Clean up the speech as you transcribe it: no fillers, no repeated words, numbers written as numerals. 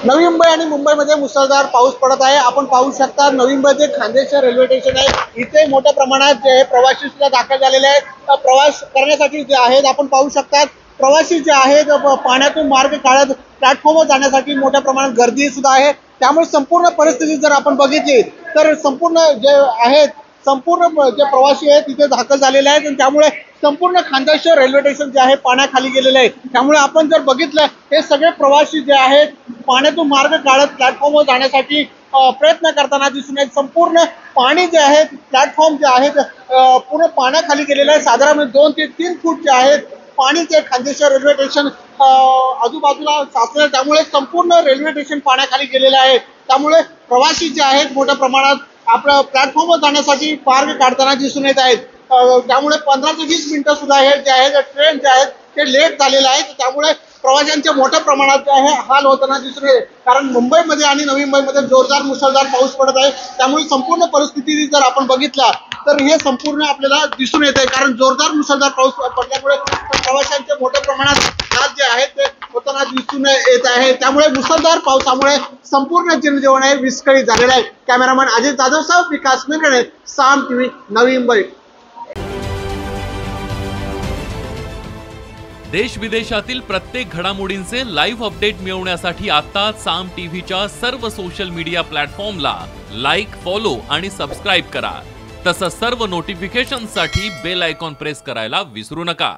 नवी मुंबई आणि मुंबईमध्ये मुसळधार पाऊस पडत आहे। आपण पाहू शकता नवी मुंबईचे खांदेश्वर रेल्वे स्टेशन आहे, इथे मोठ्या प्रमाणात जे आहे प्रवासी सुद्धा दाखल झालेले आहेत। प्रवास करण्यासाठी जे आहेत आपण पाहू शकता प्रवासी जे आहेत पाण्यातून मार्ग काढत प्लॅटफॉर्मवर जाण्यासाठी मोठ्या प्रमाणात गर्दी सुद्धा आहे। त्यामुळे संपूर्ण परिस्थिती जर आपण बघितली तर संपूर्ण जे आहेत संपूर्ण जे प्रवासी आहेत तिथे दाखल झालेले आहेत आणि त्यामुळे संपूर्ण खांदेश्वर रेल्वे स्टेशन जे आहे पाण्याखाली गेलेले आहे। त्यामुळे आपण जर बघितलं हे सगळे प्रवासी जे आहेत पाण्यातून मार्ग काढत प्लॅटफॉर्मवर जाण्यासाठी प्रयत्न करताना दिसून येत। संपूर्ण पाणी जे आहे प्लॅटफॉर्म जे आहेत पूर्ण पाण्याखाली गेलेलं आहे। साधारण 2 ते 3 फूट जे आहेत पाणी जे खांदेश्वर रेल्वे स्टेशन आजूबाजूला साचलं, त्यामुळे संपूर्ण रेल्वे स्टेशन पाण्याखाली गेलेलं आहे। त्यामुळे प्रवासी जे आहेत मोठ्या प्रमाणात आपल्या प्लॅटफॉर्मवर जाण्यासाठी मार्ग काढताना दिसून येत आहेत। त्यामुळे 15 ते 20 मिनिटं सुद्धा हे जे आहेत ट्रेन जे आहेत ते लेट झालेले आहेत। त्यामुळे प्रवाशांच्या मोठ्या प्रमाणात जे आहे हाल होताना दिसून येते, कारण मुंबईमध्ये आणि नवी मुंबईमध्ये जोरदार मुसळधार पाऊस पडत आहे। त्यामुळे संपूर्ण परिस्थिती जर आपण बघितला तर हे संपूर्ण आपल्याला दिसून येते, कारण जोरदार मुसळधार पाऊस पडल्यामुळे प्रवाशांच्या मोठ्या प्रमाणात हाल जे आहेत ते होताना दिसून येत आहे। त्यामुळे मुसळधार पावसामुळे संपूर्ण जनजीवन आहे विस्कळीत झालेलं आहे। कॅमेरामॅन अजित जाधवसह विकास मेघणे, साम टीव्ही, नवी मुंबई। देश विदेशातील प्रत्येक घडामोडींचे लाईव्ह अपडेट मिळवण्यासाठी आता साम टीव्हीच्या सर्व सोशल मीडिया प्लॅटफॉर्मला लाईक, फॉलो आणि सबस्क्राईब करा। तसंच सर्व नोटिफिकेशनसाठी बेल आयकॉन प्रेस करायला विसरू नका।